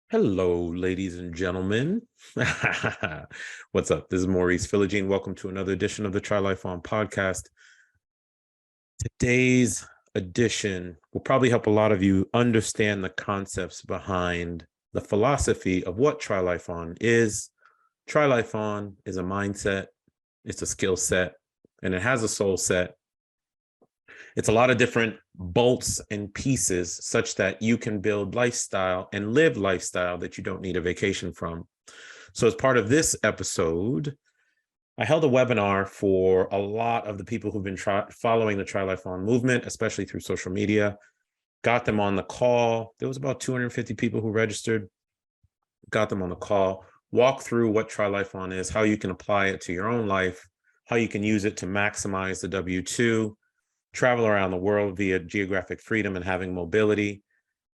Hello, ladies and gentlemen. What's up? This is Maurice Philogene. Welcome to another edition of the Try Life On podcast. Today's edition will probably help a lot of you understand the concepts behind the philosophy of what Try Life On is. Try Life On is a mindset, it's a skill set, and it has a soul set. It's a lot of different bolts and pieces such that you can build lifestyle and live lifestyle that you don't need a vacation from. So as part of this episode, I held a webinar for a lot of the people who've been following the Try Life On movement, especially through social media. Got them on the call. There was about 250 people who registered. Got them on the call, walk through what Try Life On is, how you can apply it to your own life, how you can use it to maximize the W-2, travel around the world via geographic freedom and having mobility.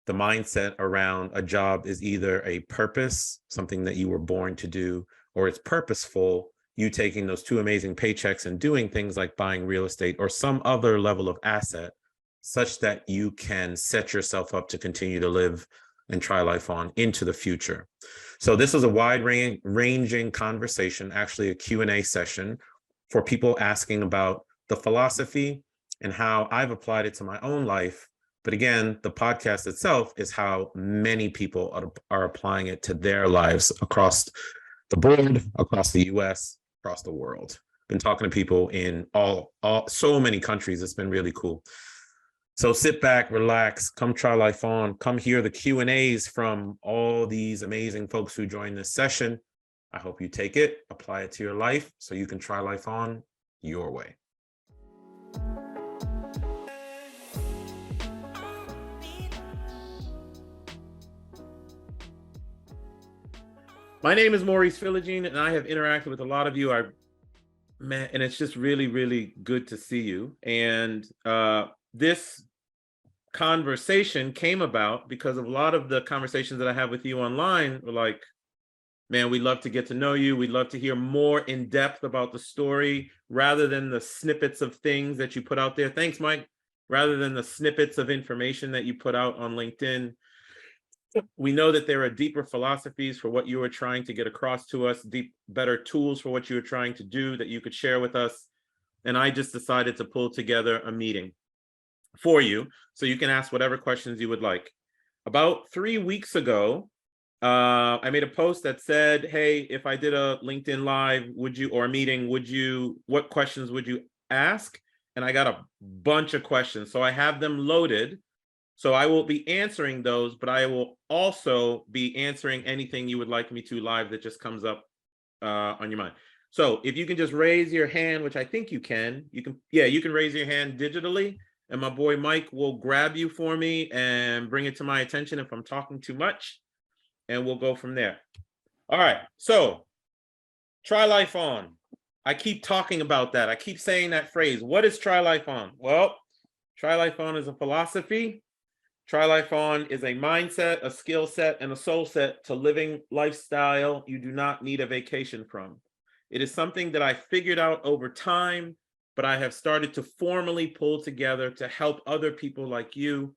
The mindset around a job is either a purpose, something that you were born to do, or it's purposeful, you taking those two amazing paychecks and doing things like buying real estate or some other level of asset such that you can set yourself up to continue to live and try life on into the future. So this is a wide-ranging conversation, actually a Q&A session for people asking about the philosophy and how I've applied it to my own life. But again, the podcast itself is how many people are applying it to their lives across the board, across the US, across the world. Been talking to people in so many countries. It's been really cool. So sit back, relax, come try life on, come hear the Q&As from all these amazing folks who joined this session. I hope you take it, apply it to your life so you can try life on your way. My name is Maurice Philogene, and I have interacted with a lot of you. And it's just really, really good to see you. And this conversation came about because of a lot of the conversations that I have with you online were like, man, we'd love to get to know you. We'd love to hear more in depth about the story rather than the snippets of things that you put out there. Thanks, Mike. Rather than the snippets of information that you put out on LinkedIn. We know that there are deeper philosophies for what you were trying to get across to us, better tools for what you were trying to do that you could share with us. And I just decided to pull together a meeting for you so you can ask whatever questions you would like. About 3 weeks ago, I made a post that said, hey, if I did a LinkedIn Live, or a meeting, what questions would you ask? And I got a bunch of questions. So I have them loaded. So I will be answering those, but I will also be answering anything you would like me to live that just comes up on your mind. So if you can just raise your hand, which I think you can raise your hand digitally, and my boy Mike will grab you for me and bring it to my attention if I'm talking too much, and we'll go from there. All right, so Try Life On. I keep talking about that. I keep saying that phrase. What is Try Life On? Well, Try Life On is a philosophy. Try Life On is a mindset, a skill set, and a soul set to living lifestyle you do not need a vacation from. It is something that I figured out over time, but I have started to formally pull together to help other people like you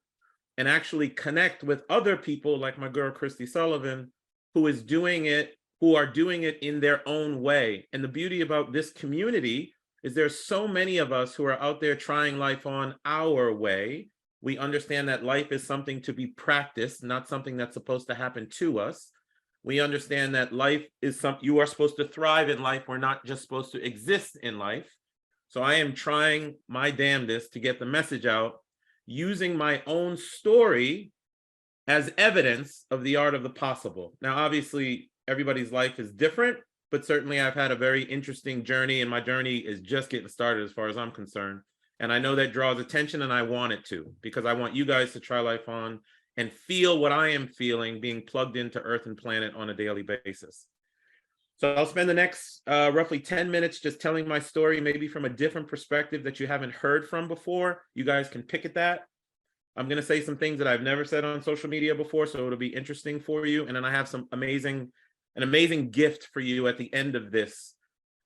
and actually connect with other people like my girl, Christy Sullivan, who are doing it in their own way. And the beauty about this community is there's so many of us who are out there trying life on our way. We understand that life is something to be practiced, not something that's supposed to happen to us. We understand that life is you are supposed to thrive in life. We're not just supposed to exist in life. So I am trying my damnedest to get the message out using my own story as evidence of the art of the possible. Now, obviously, everybody's life is different, but certainly I've had a very interesting journey, and my journey is just getting started as far as I'm concerned. And I know that draws attention, and I want it to, because I want you guys to try life on and feel what I am feeling being plugged into Earth and planet on a daily basis. So I'll spend the next roughly 10 minutes just telling my story, maybe from a different perspective that you haven't heard from before. You guys can pick at that. I'm going to say some things that I've never said on social media before, so it'll be interesting for you. And then I have an amazing gift for you at the end of this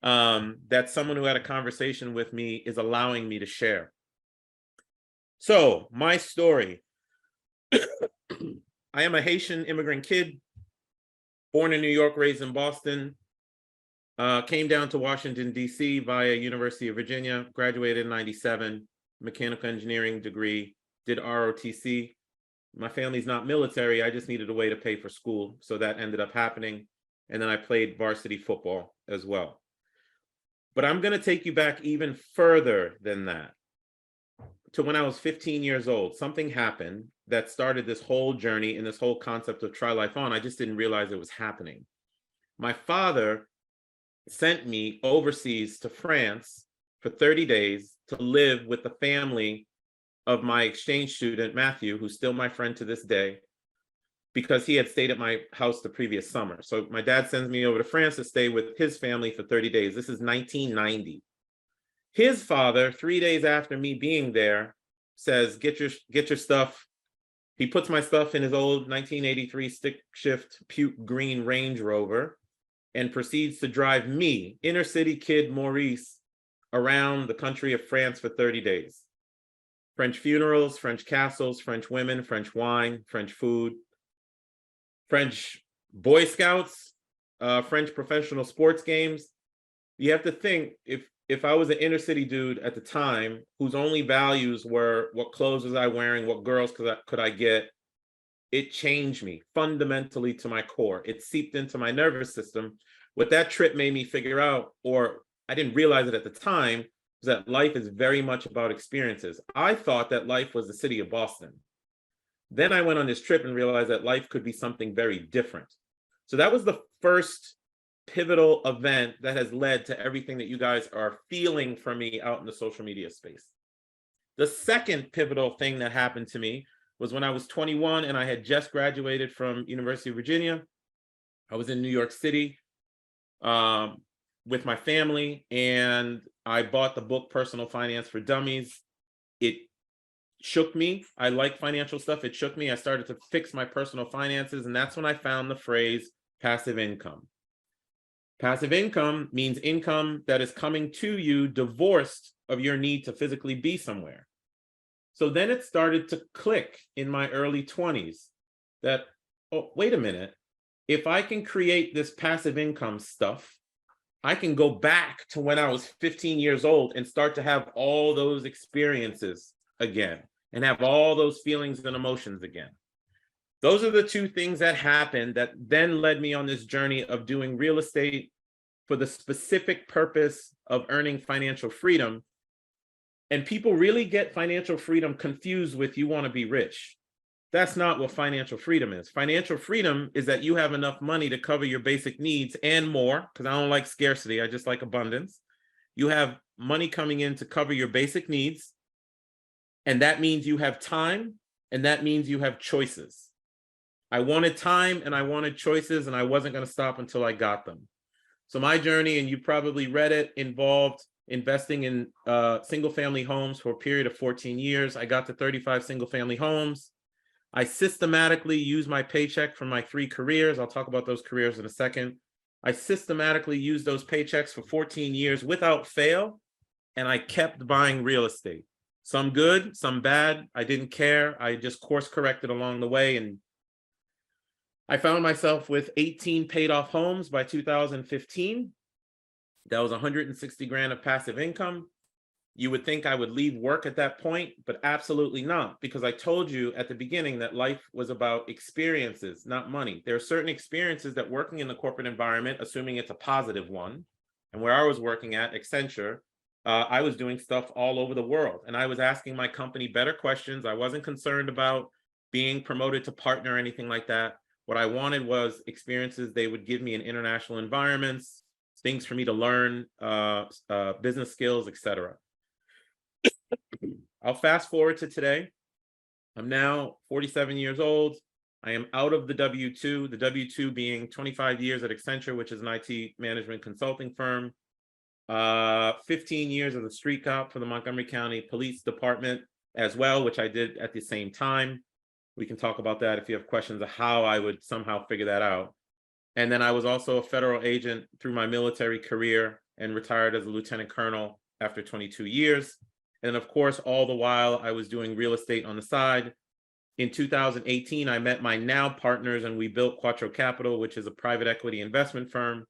that someone who had a conversation with me is allowing me to share. So my story. I am a Haitian immigrant kid Born in New York, raised in Boston. Came down to Washington, D.C. via University of Virginia, graduated in 97, mechanical engineering degree, did ROTC. My family's not military. I just needed a way to pay for school. So that ended up happening. And then I played varsity football as well. But I'm going to take you back even further than that, to when I was 15 years old. Something happened that started this whole journey and this whole concept of try life on. I just didn't realize it was happening. My father sent me overseas to France for 30 days to live with the family of my exchange student, Matthew, who's still my friend to this day, because he had stayed at my house the previous summer. So my dad sends me over to France to stay with his family for 30 days. This is 1990. His father, 3 days after me being there, says, get your stuff. He puts my stuff in his old 1983 stick shift puke green Range Rover and proceeds to drive me, inner city kid Maurice, around the country of France for 30 days. French funerals, French castles, French women, French wine, French food, French Boy Scouts, French professional sports games. You have to think, if I was an inner city dude at the time whose only values were what clothes was I wearing, what girls could I get, it changed me fundamentally to my core. It seeped into my nervous system. What that trip made me figure out, or I didn't realize it at the time, was that life is very much about experiences. I thought that life was the city of Boston. Then I went on this trip and realized that life could be something very different. So that was the first pivotal event that has led to everything that you guys are feeling from me out in the social media space. The second pivotal thing that happened to me was when I was 21 and I had just graduated from University of Virginia. I was in New York City with my family, and I bought the book Personal Finance for Dummies. It shook me. I like financial stuff. It shook me. I started to fix my personal finances, and that's when I found the phrase passive income. Passive income means income that is coming to you divorced of your need to physically be somewhere. So then it started to click in my early 20s that, oh, wait a minute. If I can create this passive income stuff, I can go back to when I was 15 years old and start to have all those experiences again and have all those feelings and emotions again. Those are the two things that happened that then led me on this journey of doing real estate for the specific purpose of earning financial freedom. And people really get financial freedom confused with you want to be rich. That's not what financial freedom is. Financial freedom is that you have enough money to cover your basic needs and more, because I don't like scarcity, I just like abundance. You have money coming in to cover your basic needs, and that means you have time, and that means you have choices. I wanted time and I wanted choices, and I wasn't going to stop until I got them. So my journey, and you probably read it, involved investing in single-family homes for a period of 14 years. I got to 35 single-family homes. I systematically used my paycheck from my 3 careers. I'll talk about those careers in a second. I systematically used those paychecks for 14 years without fail, and I kept buying real estate. Some good, some bad. I didn't care. I just course corrected along the way, and I found myself with 18 paid off homes by 2015. That was 160 grand of passive income. You would think I would leave work at that point, but absolutely not, because I told you at the beginning that life was about experiences, not money. There are certain experiences that working in the corporate environment, assuming it's a positive one, and where I was working at Accenture, I was doing stuff all over the world, and I was asking my company better questions. I wasn't concerned about being promoted to partner or anything like that. What I wanted was experiences they would give me in international environments, things for me to learn, business skills, etc. I'll fast forward to today. I'm now 47 years old. I am out of the W-2, the W-2 being 25 years at Accenture, which is an IT management consulting firm, 15 years as a street cop for the Montgomery County Police Department as well, which I did at the same time. We can talk about that if you have questions of how I would somehow figure that out. And then I was also a federal agent through my military career and retired as a lieutenant colonel after 22 years. And of course, all the while I was doing real estate on the side in 2018, I met my now partners and we built Quattro Capital, which is a private equity investment firm.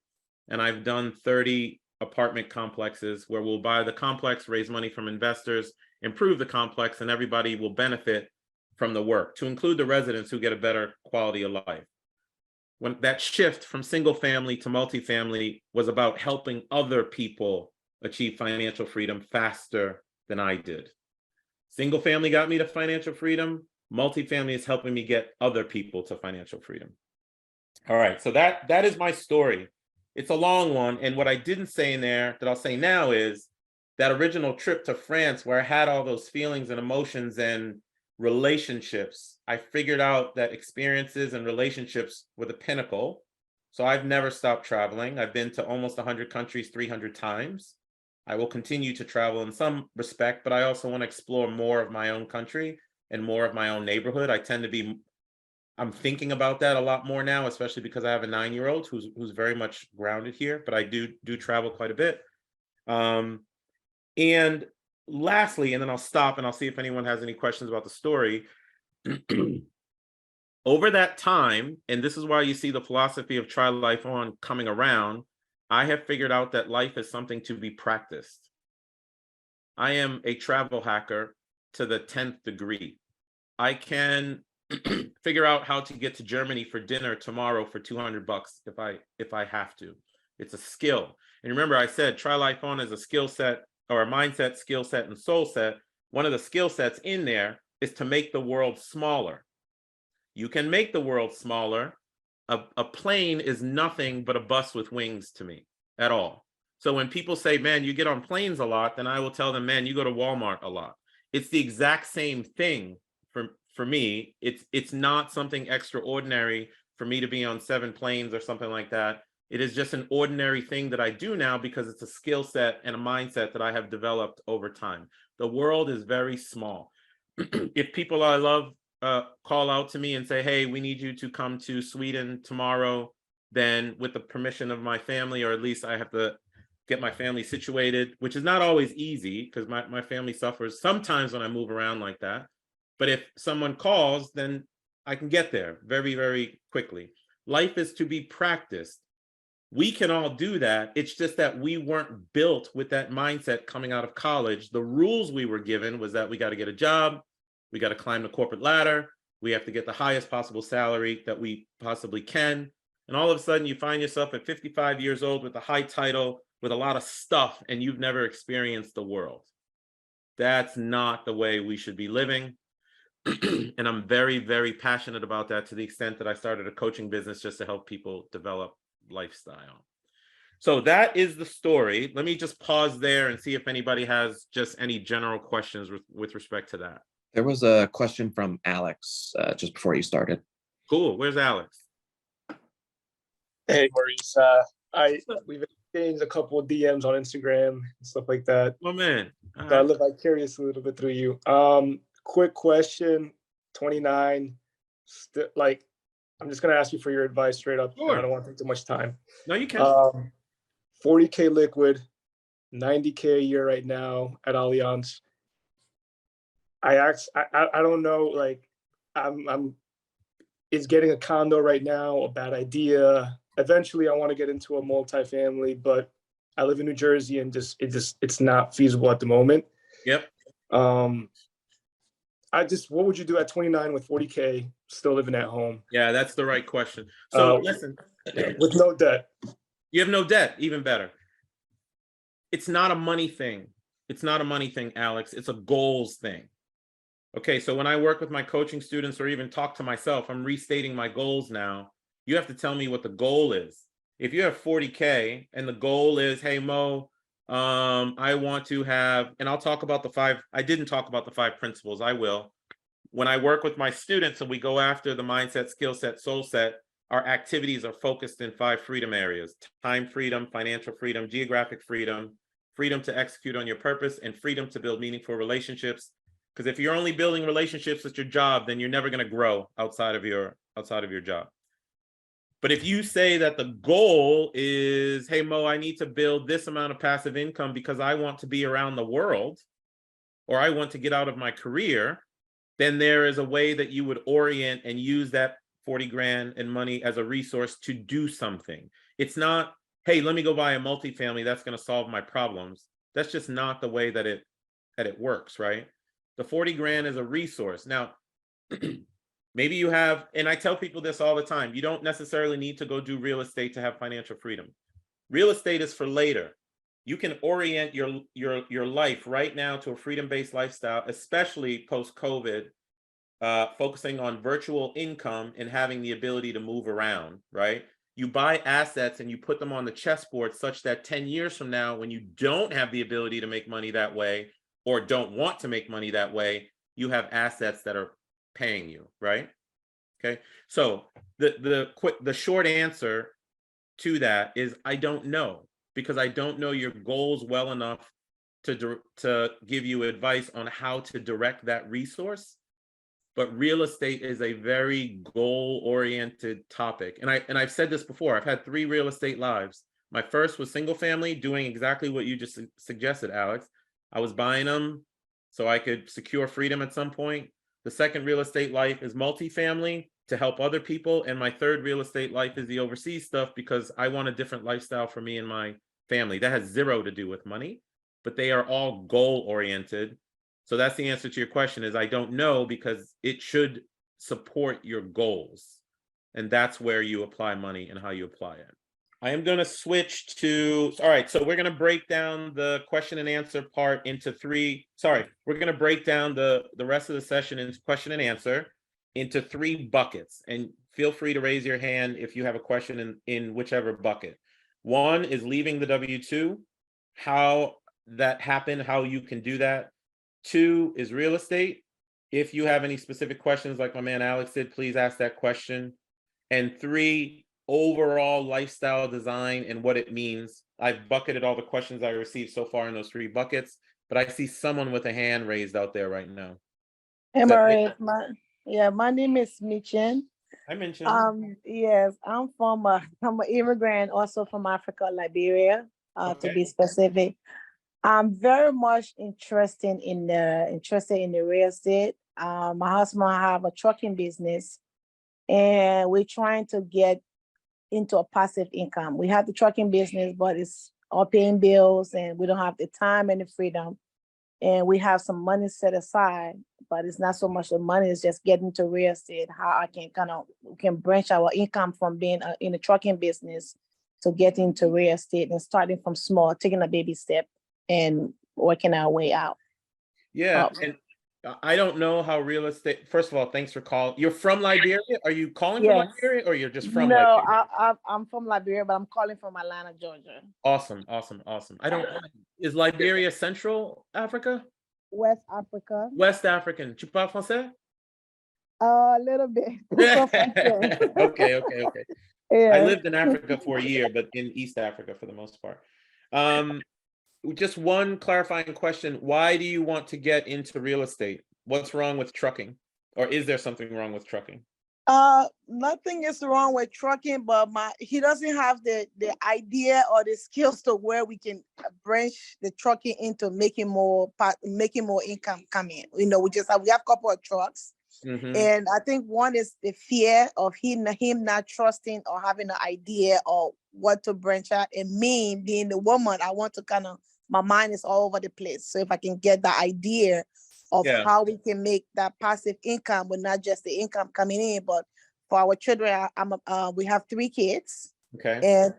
And I've done 30 apartment complexes where we'll buy the complex, raise money from investors, improve the complex, and everybody will benefit from the work, to include the residents who get a better quality of life. When that shift from single family to multifamily was about helping other people achieve financial freedom faster than I did. Single family got me to financial freedom. Multifamily is helping me get other people to financial freedom. All right, so that is my story. It's a long one, and what I didn't say in there that I'll say now is that original trip to France where I had all those feelings and emotions and relationships. I figured out that experiences and relationships were the pinnacle. So I've never stopped traveling. I've been to almost 100 countries 300 times. I will continue to travel in some respect, but I also want to explore more of my own country and more of my own neighborhood. I'm thinking about that a lot more now, especially because I have a 9-year-old who's very much grounded here, but I do travel quite a bit. And lastly, and then I'll stop and I'll see if anyone has any questions about the story. Over that time, and this is why you see the philosophy of try life on coming around, I have figured out that life is something to be practiced. I am a travel hacker to the 10th degree. I can figure out how to get to Germany for dinner tomorrow for $200 if I have to. It's a skill. And remember, I said try life on as a skill set or a mindset, skill set, and soul set. One of the skill sets in there is to make the world smaller. You can make the world smaller. A plane is nothing but a bus with wings to me at all. So when people say, man, you get on planes a lot, then I will tell them, man, you go to Walmart a lot. It's the exact same thing for me. It's not something extraordinary for me to be on 7 planes or something like that. It is just an ordinary thing that I do now because it's a skill set and a mindset that I have developed over time. The world is very small. If people I love call out to me and say, hey, we need you to come to Sweden tomorrow, then with the permission of my family, or at least I have to get my family situated, which is not always easy because my family suffers sometimes when I move around like that. But if someone calls, then I can get there very, very quickly. Life is to be practiced. We can all do that. It's just that we weren't built with that mindset coming out of college. The rules we were given was that we got to get a job, we got to climb the corporate ladder, we have to get the highest possible salary that we possibly can. And all of a sudden you find yourself at 55 years old with a high title, with a lot of stuff, and you've never experienced the world. That's not the way we should be living. And I'm very, very passionate about that, to the extent that I started a coaching business just to help people develop lifestyle. So that is the story. Let me just pause there and see if anybody has just any general questions with respect to that. There was a question from Alex just before you started. Cool. Where's Alex? Hey, Maurice. We've exchanged a couple of DMs on Instagram and stuff like that. Oh, man. So I live vicariously a little bit through you. Quick question, 29. I'm just going to ask you for your advice straight up. Sure. I don't want to take too much time. No, you can. 40K liquid, 90K a year right now at Allianz. I don't know, like, is getting a condo right now a bad idea? Eventually I want to get into a multifamily, but I live in New Jersey and it's not feasible at the moment. Yep. What would you do at 29 with 40K still living at home? Yeah, that's the right question. So listen, with no debt. You have no debt, even better. It's not a money thing. It's not a money thing, Alex. It's a goals thing. Okay, so when I work with my coaching students or even talk to myself, I'm restating my goals now. You have to tell me what the goal is. If you have 40K and the goal is, hey, Mo, I want to have, and I'll talk about the 5, I didn't talk about the 5 principles, I will. When I work with my students and we go after the mindset, skill set, soul set, our activities are focused in 5 freedom areas: time freedom, financial freedom, geographic freedom, freedom to execute on your purpose, and freedom to build meaningful relationships. Because if you're only building relationships with your job, then you're never going to grow outside of your job. But if you say that the goal is, hey, Mo, I need to build this amount of passive income because I want to be around the world, or I want to get out of my career, then there is a way that you would orient and use that 40 grand in money as a resource to do something. It's not, hey, let me go buy a multifamily, that's going to solve my problems. That's just not the way that it works, right? The 40 grand is a resource. Now, maybe you have, and I tell people this all the time, you don't necessarily need to go do real estate to have financial freedom. Real estate is for later. You can orient your life right now to a freedom-based lifestyle, especially post-COVID, focusing on virtual income and having the ability to move around, right? You buy assets and you put them on the chessboard such that 10 years from now, when you don't have the ability to make money that way or don't want to make money that way, you have assets that are paying you, right? Okay, so the short answer to that is I don't know, because I don't know your goals well enough to give you advice on how to direct that resource. But real estate is a very goal-oriented topic. And I've said this before, I've had 3 real estate lives. My first was single family, doing exactly what you just suggested, Alex. I was buying them so I could secure freedom at some point. The second real estate life is multifamily to help other people. And my third real estate life is the overseas stuff because I want a different lifestyle for me and my family. That has zero to do with money, but they are all goal-oriented. So that's the answer to your question, is I don't know, because it should support your goals. And that's where you apply money and how you apply it. I am going to switch to, all right, so we're going to break down the question and answer part into 3, sorry, we're going to break down the rest of the session into question and answer into 3 buckets. And feel free to raise your hand if you have a question in whichever bucket. 1 is leaving the W-2, how that happened, how you can do that. 2 is real estate. If you have any specific questions like my man Alex did, please ask that question. And 3, overall lifestyle design and what it means. I've bucketed all the questions I received so far in those 3 buckets, but I see someone with a hand raised out there right now. Hey, Is that Maurice, my name is Michin. I mentioned. Yes, I'm an immigrant, also from Africa, Liberia, to Okay. be specific. I'm very much interested in the real estate. My husband have a trucking business, and we're trying to get into a passive income. We have the trucking business, but it's all paying bills, and we don't have the time and the freedom. And we have some money set aside, but it's not so much the money, it's just getting to real estate, how I can branch our income from being in the trucking business to get into real estate and starting from small, taking a baby step and working our way out. Yeah, and I don't know how real estate, first of all, thanks for calling. You're from Liberia? Are you calling from Yes. Liberia, or you're just from No, Liberia? I'm from Liberia, but I'm calling from Atlanta, Georgia. Awesome. I don't, is Liberia Central Africa? West Africa. West African. Tu parles français? A little bit. Okay. Yeah. I lived in Africa for a year, but in East Africa for the most part. Just one clarifying question. Why do you want to get into real estate? What's wrong with trucking? Or is there something wrong with trucking? Nothing is wrong with trucking, but he doesn't have the idea or the skills to where we can branch the trucking into making more income coming. We have a couple of trucks. Mm-hmm. And I think one is the fear of him not trusting or having an idea of what to branch out. And me being the woman, I want to my mind is all over the place. So if I can get the idea of how we can make that passive income, but not just the income coming in, but for our children, we have 3 kids. Okay. And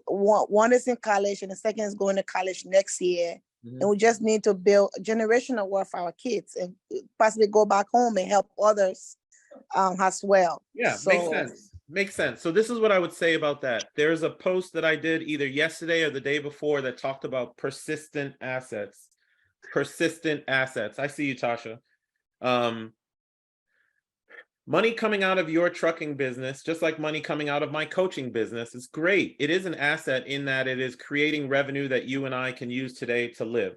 one is in college and the second is going to college next year. Mm-hmm. And we just need to build generational wealth for our kids and possibly go back home and help others as well. Yeah, so, makes sense. So this is what I would say about that. There's a post that I did either yesterday or the day before that talked about persistent assets. I see you, Tasha. Money coming out of your trucking business, just like money coming out of my coaching business, is great. It is an asset in that it is creating revenue that you and I can use today to live.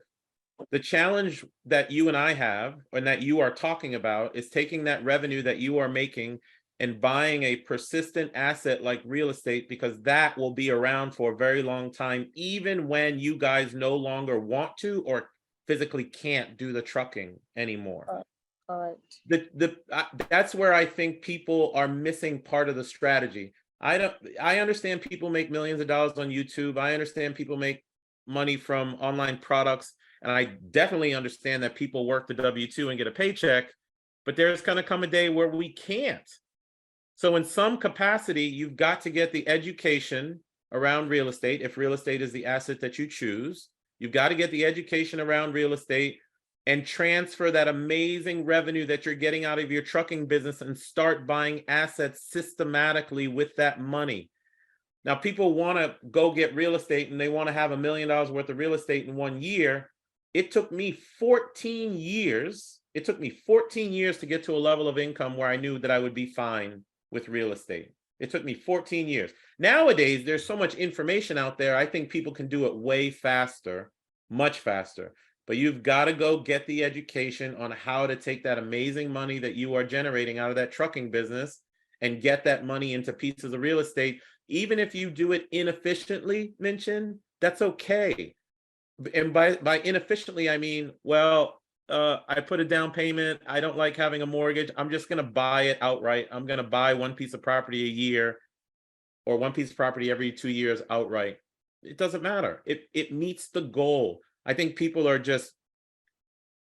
The challenge that you and I have, and that you are talking about, is taking that revenue that you are making and buying a persistent asset like real estate, because that will be around for a very long time, even when you guys no longer want to or physically can't do the trucking anymore. All right. That's where I think people are missing part of the strategy. I understand people make millions of dollars on YouTube. I understand people make money from online products. And I definitely understand that people work the W-2 and get a paycheck, but there's going to come a day where we can't. So in some capacity, you've got to get the education around real estate. If real estate is the asset that you choose, you've got to get the education around real estate and transfer that amazing revenue that you're getting out of your trucking business and start buying assets systematically with that money. Now, people want to go get real estate and they want to have $1 million worth of real estate in 1 year. It took me 14 years. It took me 14 years to get to a level of income where I knew that I would be fine with real estate. It took me 14 years. Nowadays, there's so much information out there. I think people can do it way faster, much faster. But you've got to go get the education on how to take that amazing money that you are generating out of that trucking business and get that money into pieces of real estate. Even if you do it inefficiently, that's okay. And by inefficiently, I mean, well, I put a down payment. I don't like having a mortgage. I'm just going to buy it outright. I'm going to buy one piece of property a year or one piece of property every 2 years outright. It doesn't matter. It meets the goal. I think people are just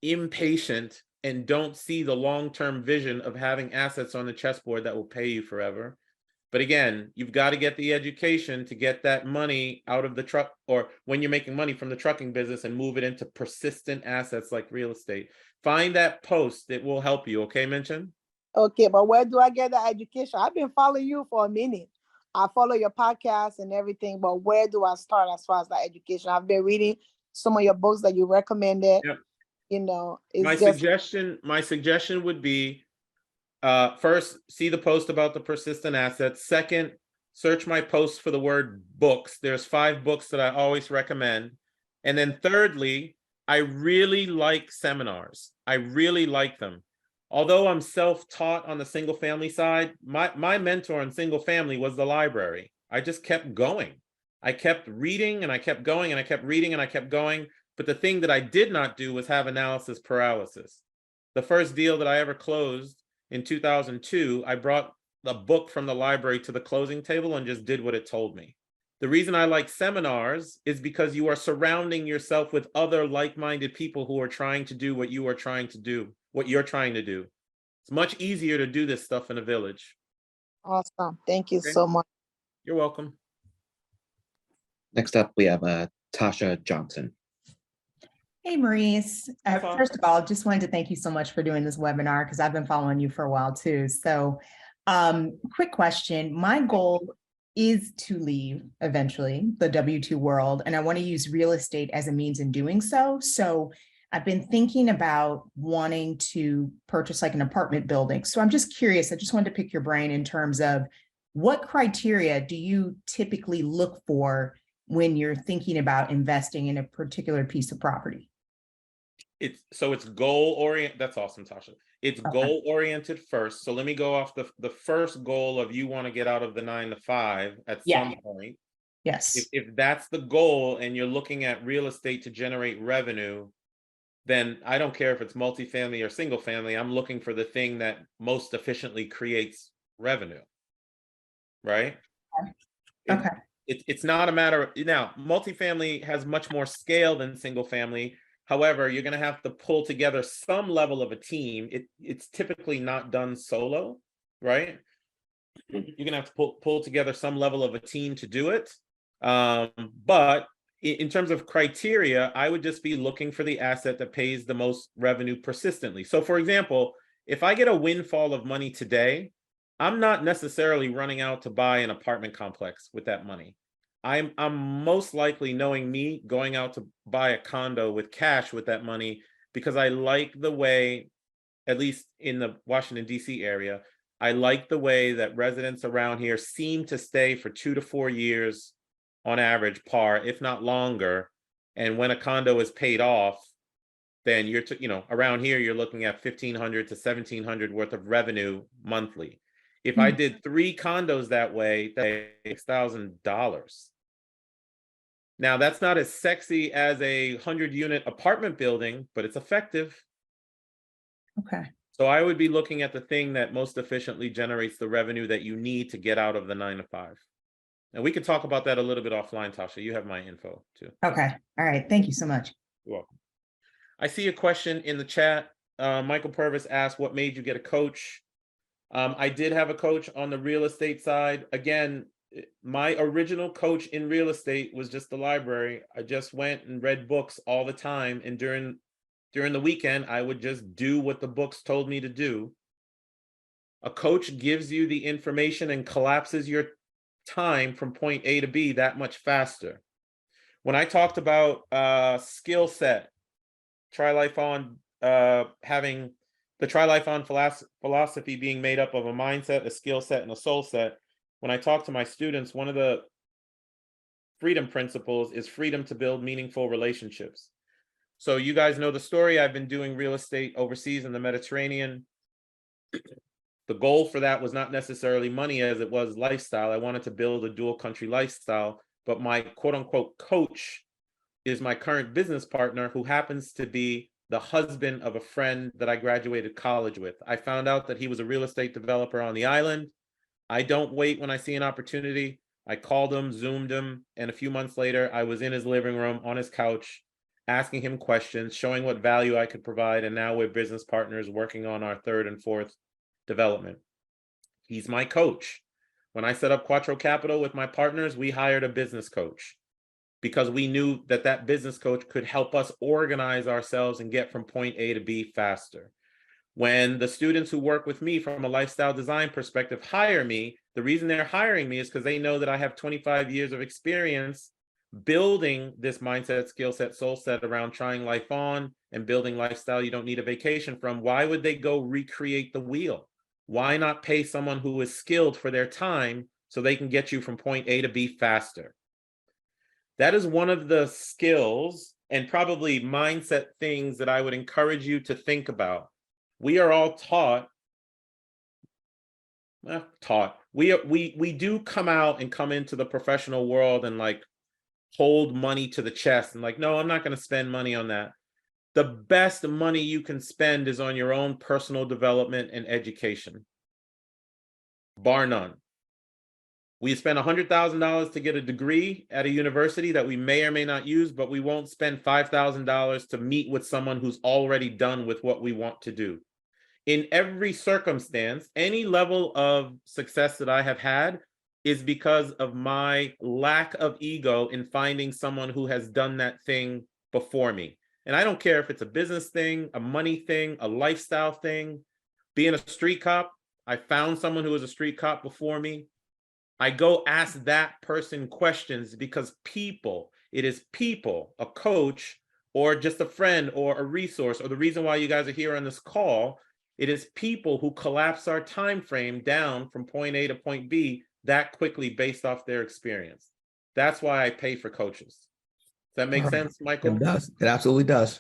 impatient and don't see the long-term vision of having assets on the chessboard that will pay you forever. But again, you've got to get the education to get that money out of the truck, or when you're making money from the trucking business, and move it into persistent assets like real estate. Find that post. It will help you. Okay, Mention? Okay, but where do I get the education? I've been following you for a minute. I follow your podcast and everything, but where do I start as far as the education? I've been reading some of your books that you recommended. Yep. You know, My suggestion would be, first, see the post about the persistent assets. Second, search my post for the word books. There's 5 books that I always recommend. And then thirdly, I really like seminars. I really like them. Although I'm self-taught on the single family side, my mentor in single family was the library. I just kept going. I kept reading and I kept going and I kept reading and I kept going. But the thing that I did not do was have analysis paralysis. The first deal that I ever closed in 2002, I brought a book from the library to the closing table and just did what it told me. The reason I like seminars is because you are surrounding yourself with other like-minded people who are trying to do what you are trying to do, what you're trying to do. It's much easier to do this stuff in a village. Awesome. Thank you Okay. so much. You're welcome. Next up, we have Tasha Johnson. Hey, Maurice. Hi, Paul. First of all, just wanted to thank you so much for doing this webinar because I've been following you for a while too. So quick question. My goal is to leave eventually the W-2 world, and I want to use real estate as a means in doing so. So I've been thinking about wanting to purchase like an apartment building. So I'm just curious. I just wanted to pick your brain in terms of what criteria do you typically look for when you're thinking about investing in a particular piece of property? It's goal oriented. That's awesome, Tasha. It's Okay. goal oriented first. So let me go off the first goal of you want to get out of the 9 to 5 at Yeah. some point. Yes. If that's the goal and you're looking at real estate to generate revenue, then I don't care if it's multifamily or single family. I'm looking for the thing that most efficiently creates revenue, right? Okay. It's not a matter of, now, multifamily has much more scale than single family. However, you're going to have to pull together some level of a team. It's typically not done solo, right? You're going to have to pull together some level of a team to do it. But in terms of criteria, I would just be looking for the asset that pays the most revenue persistently. So for example, if I get a windfall of money today, I'm not necessarily running out to buy an apartment complex with that money. I'm most likely, knowing me, going out to buy a condo with cash with that money, because I like the way, at least in the Washington, D.C. area, I like the way that residents around here seem to stay for 2 to 4 years on average, par, if not longer. And when a condo is paid off, then you're, around here, you're looking at $1,500 to $1,700 worth of revenue monthly. If I did 3 condos that way, that's $6,000. Now, that's not as sexy as a 100-unit apartment building, but it's effective. Okay. So I would be looking at the thing that most efficiently generates the revenue that you need to get out of the 9 to 5. And we could talk about that a little bit offline, Tasha. You have my info too. Okay. All right. Thank you so much. You're welcome. I see a question in the chat. Michael Purvis asked, what made you get a coach? I did have a coach on the real estate side. Again, my original coach in real estate was just the library. I just went and read books all the time. And during the weekend, I would just do what the books told me to do. A coach gives you the information and collapses your time from point A to B that much faster. When I talked about skill set, Try Life On, having the Try Life On philosophy being made up of a mindset, a skill set, and a soul set. When I talk to my students, one of the freedom principles is freedom to build meaningful relationships. So you guys know the story. I've been doing real estate overseas in the Mediterranean. The goal for that was not necessarily money as it was lifestyle. I wanted to build a dual country lifestyle, but my quote unquote coach is my current business partner, who happens to be the husband of a friend that I graduated college with. I found out that he was a real estate developer on the island. I don't wait when I see an opportunity. I called him, Zoomed him, and a few months later, I was in his living room on his couch, asking him questions, showing what value I could provide, and now we're business partners working on our 3rd and 4th development. He's my coach. When I set up Quattro Capital with my partners, we hired a business coach because we knew that that business coach could help us organize ourselves and get from point A to B faster. When the students who work with me from a lifestyle design perspective hire me, the reason they're hiring me is because they know that I have 25 years of experience building this mindset, skill set, soul set around trying life on and building lifestyle you don't need a vacation from. Why would they go recreate the wheel? Why not pay someone who is skilled for their time so they can get you from point A to B faster? That is one of the skills and probably mindset things that I would encourage you to think about. We are all taught. We do come out and come into the professional world and like hold money to the chest and like, no, I'm not going to spend money on that. The best money you can spend is on your own personal development and education, bar none. We spend $100,000 to get a degree at a university that we may or may not use, but we won't spend $5,000 to meet with someone who's already done with what we want to do. In every circumstance, any level of success that I have had is because of my lack of ego in finding someone who has done that thing before me. And I don't care if it's a business thing, a money thing, a lifestyle thing. Being a street cop, I found someone who was a street cop before me. I go ask that person questions because it is people, a coach or just a friend or a resource, or the reason why you guys are here on this call, it is people who collapse our time frame down from point A to point B that quickly based off their experience. That's why I pay for coaches. Does that make sense, Michael? It does. It absolutely does.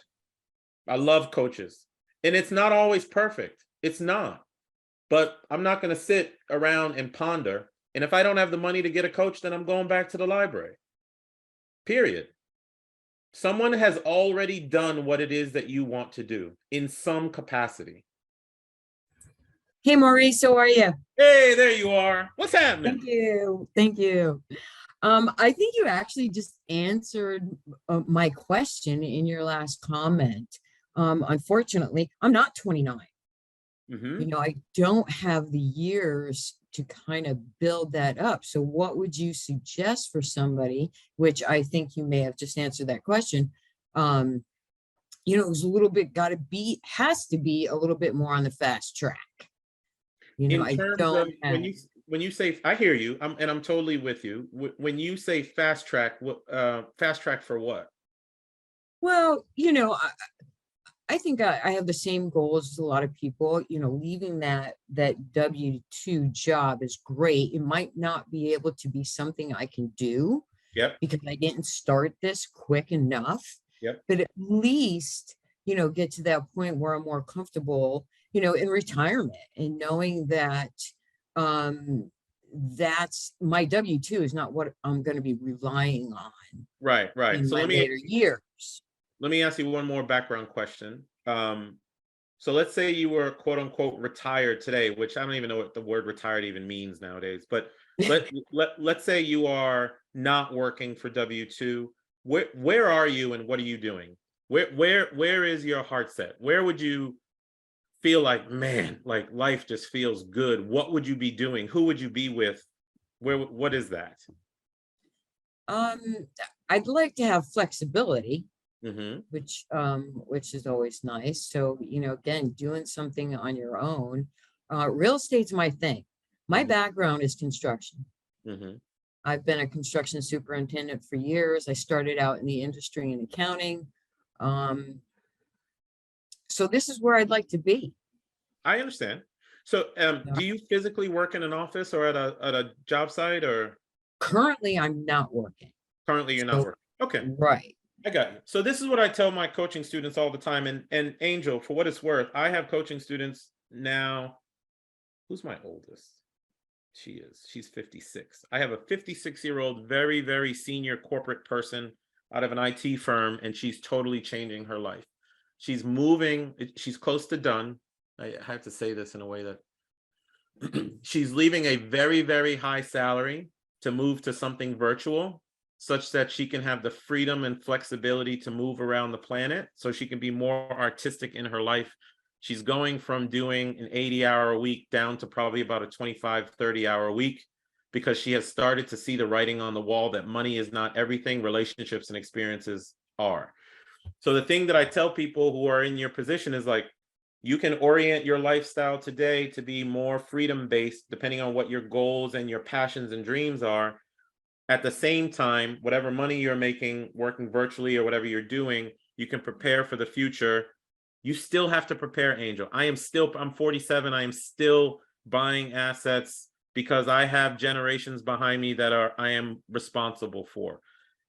I love coaches. And it's not always perfect. It's not. But I'm not going to sit around and ponder. And if I don't have the money to get a coach, then I'm going back to the library. Period. Someone has already done what it is that you want to do in some capacity. Hey, Maurice, how are you? Hey, there you are. What's happening? Thank you. Thank you. I think you actually just answered my question in your last comment. Unfortunately, I'm not 29. You know, I don't have the years to kind of build that up. So what would you suggest for somebody, which I think you may have just answered that question, you know, it's a little bit has to be a little bit more on the fast track. You know, in terms of when you say, I hear you, I'm totally with you. When you say fast track, fast track for what? Well, you know, I think I have the same goals as a lot of people. You know, leaving that W-2 job is great. It might not be able to be something I can do. Yep. Because I didn't start this quick enough. Yep. But at least, you know, get to that point where I'm more comfortable, you know, in retirement and knowing that that's my W-2 is not what I'm going to be relying on. Right. In So my later years. Let me ask you one more background question. So let's say you were quote unquote retired today, which I don't even know what the word retired even means nowadays, but let's say you are not working for W-2. Where are you and what are you doing? Where is your heart set? Where would you feel like, man, like life just feels good? What would you be doing? Who would you be with? What is that? I'd like to have flexibility, Mm-hmm. which is always nice. So, again, doing something on your own. Real estate's my thing. My Mhm. background is construction. Mm-hmm. I've been a construction superintendent for years. I started out in the industry in accounting. So this is where I'd like to be. I understand. So, Yeah. do you physically work in an office or at a job site, or Currently, I'm not working. currently you're not So, working? Okay, right. I got you. So this is what I tell my coaching students all the time. And Angel, for what it's worth, I have coaching students now. Who's my oldest? She's 56. I have a 56-year-old, very, very senior corporate person out of an IT firm, and she's totally changing her life. She's moving, she's close to done. I have to say this in a way that she's leaving a very, very high salary to move to something virtual, such that she can have the freedom and flexibility to move around the planet, so she can be more artistic in her life. She's going from doing an 80-hour a week down to probably about a 25, 30-hour a week, because she has started to see the writing on the wall that money is not everything, relationships and experiences are. So the thing that I tell people who are in your position is like, you can orient your lifestyle today to be more freedom-based, depending on what your goals and your passions and dreams are. At the same time, whatever money you're making working virtually or whatever you're doing, you can prepare for the future. You still have to prepare, Angel. I'm 47. I am still buying assets because I have generations behind me that I am responsible for.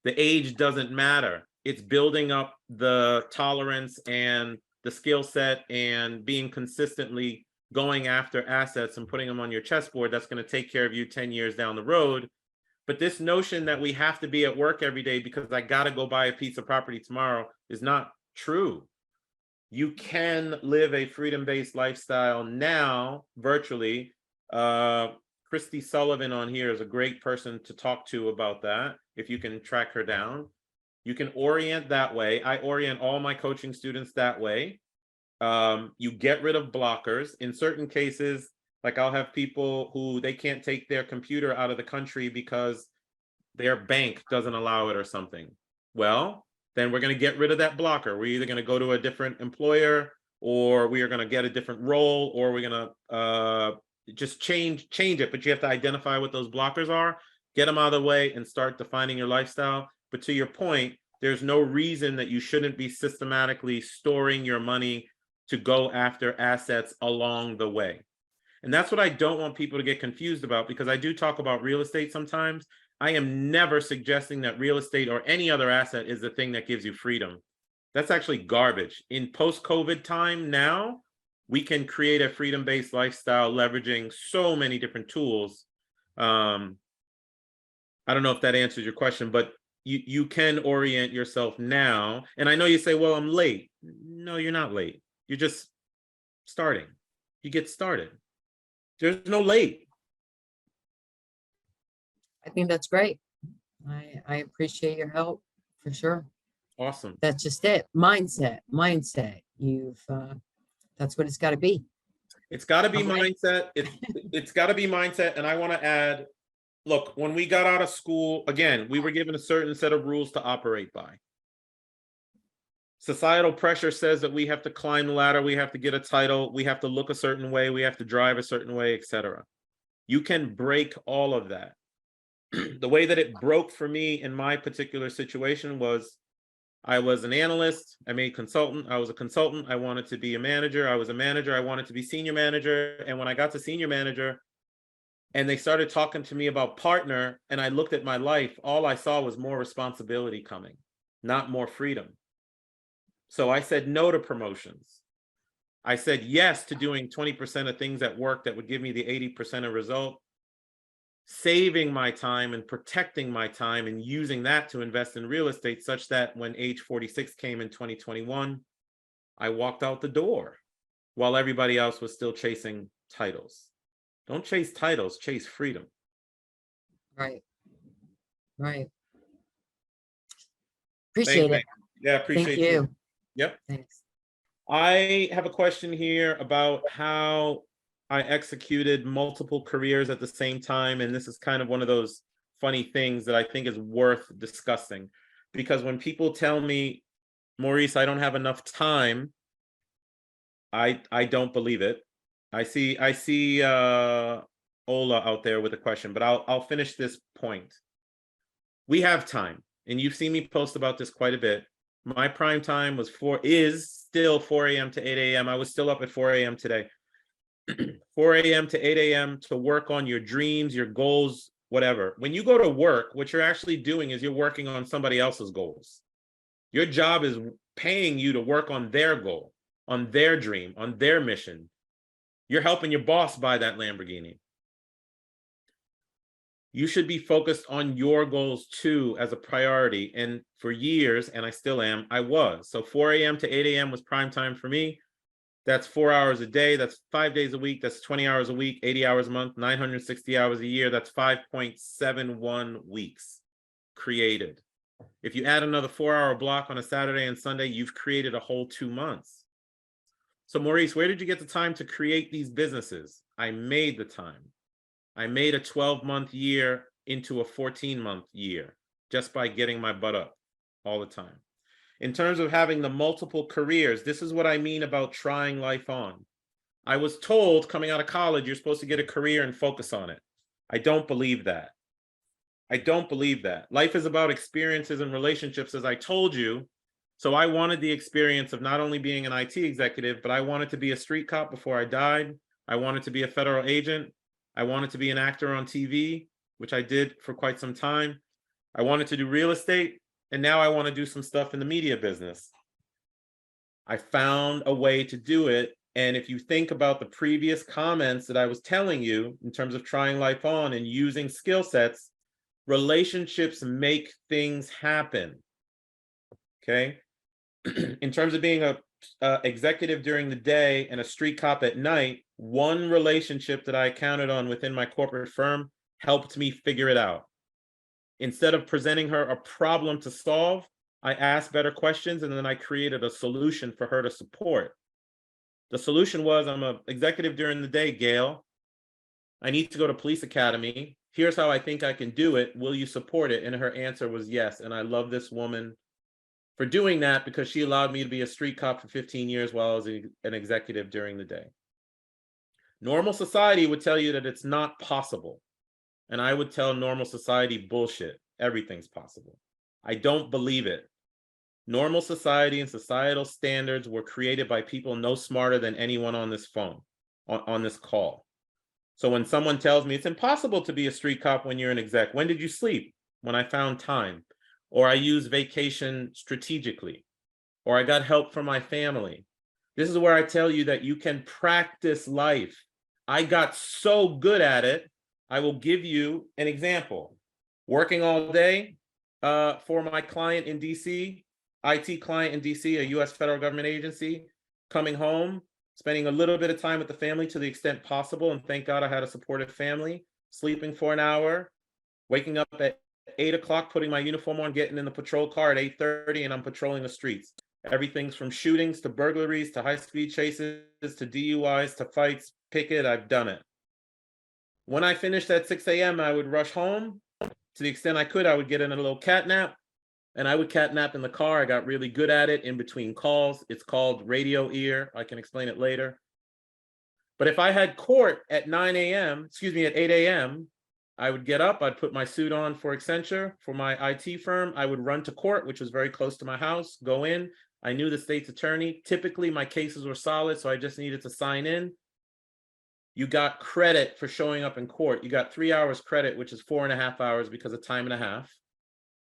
The age doesn't matter. It's building up the tolerance and the skill set and being consistently going after assets and putting them on your chessboard that's going to take care of you 10 years down the road. But this notion that we have to be at work every day because I got to go buy a piece of property tomorrow is not true. You can live a freedom-based lifestyle now virtually. Christy Sullivan on here is a great person to talk to about that, if you can track her down. You can orient that way. I orient all my coaching students that way. You get rid of blockers. In certain cases, like I'll have people who they can't take their computer out of the country because their bank doesn't allow it or something. Well, then we're going to get rid of that blocker. We're either going to go to a different employer, or we are going to get a different role, or we're going to just change it. But you have to identify what those blockers are, get them out of the way, and start defining your lifestyle. But to your point, there's no reason that you shouldn't be systematically storing your money to go after assets along the way. And that's what I don't want people to get confused about, because I do talk about real estate sometimes. I am never suggesting that real estate or any other asset is the thing that gives you freedom. That's actually garbage. In post-COVID time now, we can create a freedom-based lifestyle leveraging so many different tools. I don't know if that answers your question, but you can orient yourself now. And I know you say, well, I'm late. No, you're not late. You're just starting. You get started. There's no late. I think that's great. I appreciate your help for sure. Awesome. That's just it. Mindset. That's what it's got to be. It's got to be All right. mindset. It's got to be mindset. And I want to add, look, when we got out of school, again, we were given a certain set of rules to operate by. Societal pressure says that we have to climb the ladder, we have to get a title, we have to look a certain way, we have to drive a certain way, etc. You can break all of that. The way that it broke for me in my particular situation was, I was an analyst, I made consultant, I was a consultant, I wanted to be a manager, I was a manager, I wanted to be senior manager. And when I got to senior manager and they started talking to me about partner, and I looked at my life, all I saw was more responsibility coming, not more freedom. So I said no to promotions. I said yes to doing 20% of things at work that would give me the 80% of result, saving my time and protecting my time and using that to invest in real estate, such that when age 46 came in 2021, I walked out the door. while everybody else was still chasing titles. Don't chase titles, chase freedom. Right. Right. Thanks, Appreciate man. it. Yeah, Thank appreciate you. Yep. Thanks. I have a question here about how I executed multiple careers at the same time. And this is kind of one of those funny things that I think is worth discussing. Because when people tell me, Maurice, I don't have enough time, I don't believe it. I see Ola out there with a question, but I'll finish this point. We have time, and you've seen me post about this quite a bit. My prime time is still 4 a.m. to 8 a.m. I was still up at 4 a.m. today. 4 a.m. to 8 a.m. to work on your dreams, your goals, whatever. When you go to work, what you're actually doing is you're working on somebody else's goals. Your job is paying you to work on their goal, on their dream, on their mission. You're helping your boss buy that Lamborghini. You should be focused on your goals too as a priority. And for years, and I still am, I was. So 4 a.m. to 8 a.m. was prime time for me. That's 4 hours a day. That's 5 days a week. That's 20 hours a week, 80 hours a month, 960 hours a year. That's 5.71 weeks created. If you add another 4-hour block on a Saturday and Sunday, you've created a whole 2 months. So Maurice, where did you get the time to create these businesses? I made the time. I made a 12-month year into a 14-month year just by getting my butt up all the time. In terms of having the multiple careers, this is what I mean about trying life on. I was told coming out of college, you're supposed to get a career and focus on it. I don't believe that. I don't believe that. Life is about experiences and relationships, as I told you. So I wanted the experience of not only being an IT executive, but I wanted to be a street cop before I died. I wanted to be a federal agent. I wanted to be an actor on TV, which I did for quite some time. I wanted to do real estate, and now I want to do some stuff in the media business. I found a way to do it. And if you think about the previous comments that I was telling you in terms of trying life on and using skill sets, relationships make things happen. Okay. In terms of being a executive during the day and a street cop at night, one relationship that I counted on within my corporate firm helped me figure it out. Instead of presenting her a problem to solve, I asked better questions and then I created a solution for her to support. The solution was, I'm an executive during the day, Gail. I need to go to police academy. Here's how I think I can do it. Will you support it? And her answer was yes. And I love this woman for doing that because she allowed me to be a street cop for 15 years while I was an executive during the day. Normal society would tell you that it's not possible. And I would tell normal society bullshit. Everything's possible. I don't believe it. Normal society and societal standards were created by people no smarter than anyone on this phone, on this call. So when someone tells me it's impossible to be a street cop when you're an exec, when did you sleep? When I found time. Or I use vacation strategically. Or I got help from my family. This is where I tell you that you can practice life. I got so good at it. I will give you an example. Working all day for my client in DC, IT client in DC, a US federal government agency, coming home, spending a little bit of time with the family to the extent possible. And thank God I had a supportive family, sleeping for an hour, waking up at 8 o'clock, putting my uniform on, getting in the patrol car at 8:30, and I'm patrolling the streets. Everything's from shootings to burglaries to high-speed chases to DUIs to fights, picket, I've done it. When I finished at 6 a.m., I would rush home. To the extent I could, I would get in a little cat nap, and I would cat nap in the car. I got really good at it in between calls. It's called radio ear. I can explain it later. But if I had court at 9 a.m., excuse me, at 8 a.m., I would get up, I'd put my suit on for Accenture, for my IT firm. I would run to court, which was very close to my house, go in. I knew the state's attorney. Typically, my cases were solid, so I just needed to sign in. You got credit for showing up in court. You got 3 hours credit, which is 4.5 hours because of time and a half.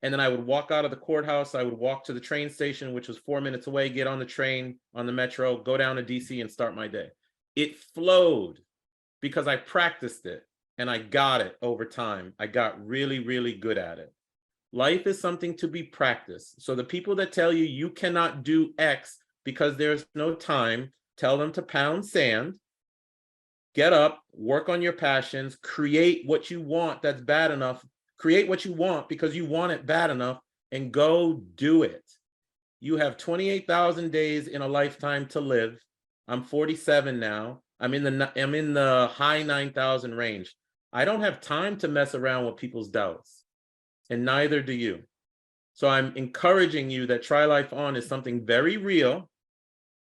And then I would walk out of the courthouse. I would walk to the train station, which was 4 minutes away, get on the train, on the metro, go down to DC and start my day. It flowed because I practiced it and I got it over time. I got really, really good at it. Life is something to be practiced. So the people that tell you you cannot do X because there's no time, tell them to pound sand, get up, work on your passions, create what you want that's bad enough, create what you want because you want it bad enough, and go do it. You have 28,000 days in a lifetime to live. I'm 47 now. I'm in the high 9,000 range. I don't have time to mess around with people's doubts, and neither do you. So I'm encouraging you that Try Life On is something very real.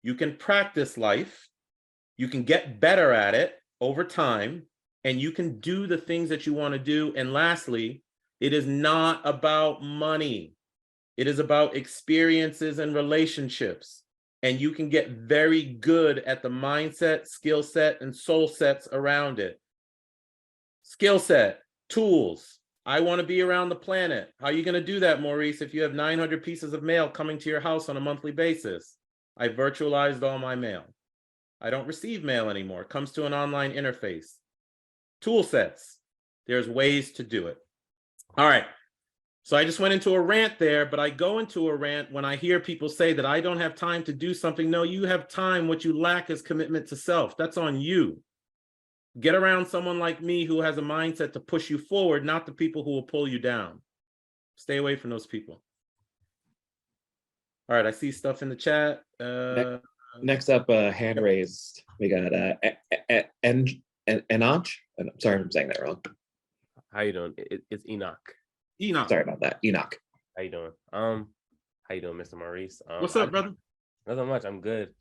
You can practice life. You can get better at it over time, and you can do the things that you want to do. And lastly, it is not about money. It is about experiences and relationships. And you can get very good at the mindset, skill set, and soul sets around it. Skill set, tools. I want to be around the planet. How are you going to do that, Maurice, if you have 900 pieces of mail coming to your house on a monthly basis? I virtualized all my mail. I don't receive mail anymore. It comes to an online interface. Tool sets. There's ways to do it. All right. So I just went into a rant there, but I go into a rant when I hear people say that I don't have time to do something. No, you have time. What you lack is commitment to self. That's on you. Get around someone like me who has a mindset to push you forward, not the people who will pull you down. Stay away from those people. All right, I see stuff in the chat. Next up, hand raised. We got Enoch. I'm sorry if I'm saying that wrong. How you doing? It's Enoch. Enoch. Sorry about that. Enoch. How you doing? How you doing, Mr. Maurice? What's up, brother? Nothing much. I'm good.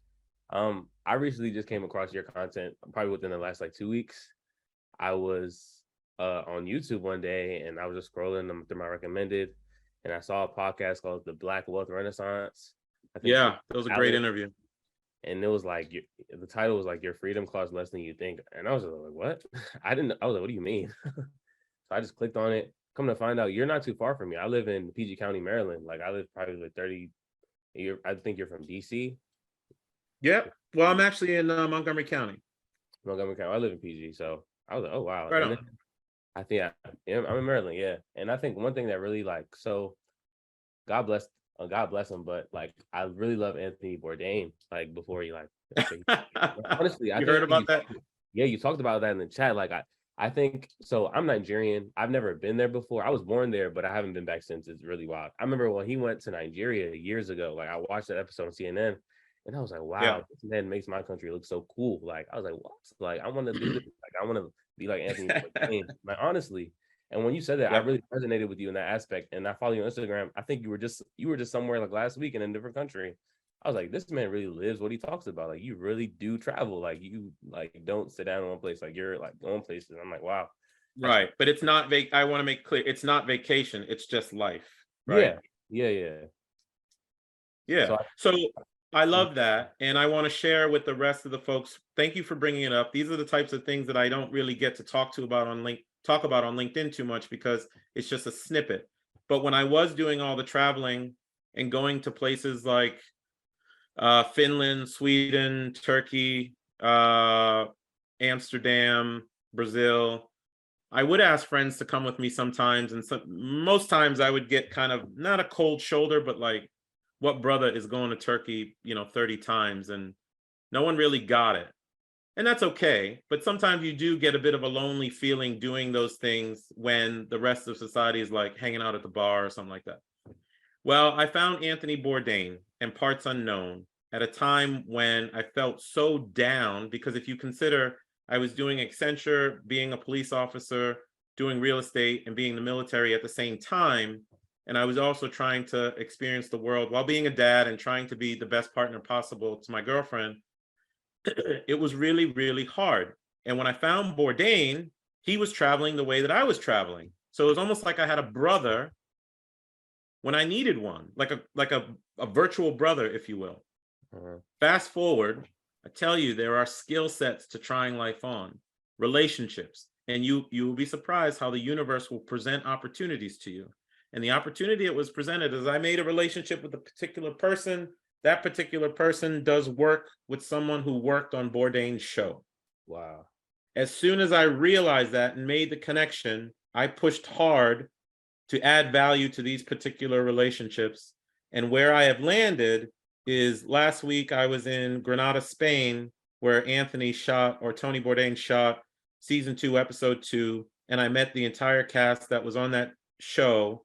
I recently just came across your content, probably within the last like 2 weeks. I was on YouTube one day and I was just scrolling them through my recommended, and I saw a podcast called The Black Wealth Renaissance. Yeah, that was a great interview. And it was like the title was like "Your freedom costs less than you think," and I was like, "What?" I was like, "What do you mean?" So I just clicked on it. Come to find out, you're not too far from me. I live in PG County, Maryland. Like I live probably like 30. I think you're from DC. Yep. Well, I'm actually in Montgomery County. Montgomery County. I live in PG, so I was like, "Oh wow!" Right And on. then I think I'm in Maryland, yeah. And I think one thing that really God bless him, but like I really love Anthony Bourdain. Like before he honestly, I You think heard about that? Yeah, you talked about that in the chat. Like I think so. I'm Nigerian. I've never been there before. I was born there, but I haven't been back since. It's really wild. I remember when he went to Nigeria years ago. Like I watched that episode on CNN, and I was like, "Wow, Yeah. this man makes my country look so cool." Like I was like, "What?" Like I want to do this. Like I want to be like Anthony Bourdain. Like honestly. And when you said that, I really resonated with you in that aspect. And I follow you on Instagram. I think you were just somewhere like last week in a different country. I was like, this man really lives what he talks about. Like you really do travel. Like you like don't sit down in one place. Like you're like going places. I'm like, wow. Right. But it's not I want to make clear, it's not vacation, it's just life. Right. Yeah. So I love that. And I want to share with the rest of the folks. Thank you for bringing it up. These are the types of things that I don't really get to talk about on LinkedIn too much because it's just a snippet. But when I was doing all the traveling and going to places like Finland, Sweden, Turkey, Amsterdam, Brazil, I would ask friends to come with me sometimes. And most times I would get kind of not a cold shoulder, but like, what brother is going to Turkey, 30 times? And no one really got it. And that's okay. But sometimes you do get a bit of a lonely feeling doing those things when the rest of society is like hanging out at the bar or something like that. Well, I found Anthony Bourdain and Parts Unknown at a time when I felt so down, because if you consider I was doing Accenture, being a police officer, doing real estate, and being in the military at the same time. And I was also trying to experience the world while being a dad and trying to be the best partner possible to my girlfriend. It was really, really hard. And when I found Bourdain, he was traveling the way that I was traveling. So it was almost like I had a brother when I needed one, like a virtual brother, if you will. Fast forward, I tell you, there are skill sets to trying life on, relationships, and you will be surprised how the universe will present opportunities to you. And the opportunity it was presented is I made a relationship with a particular person. That particular person does work with someone who worked on Bourdain's show. Wow. As soon as I realized that and made the connection, I pushed hard to add value to these particular relationships. And where I have landed, is last week I was in Granada, Spain, where Tony Bourdain shot season 2, episode 2, and I met the entire cast that was on that show.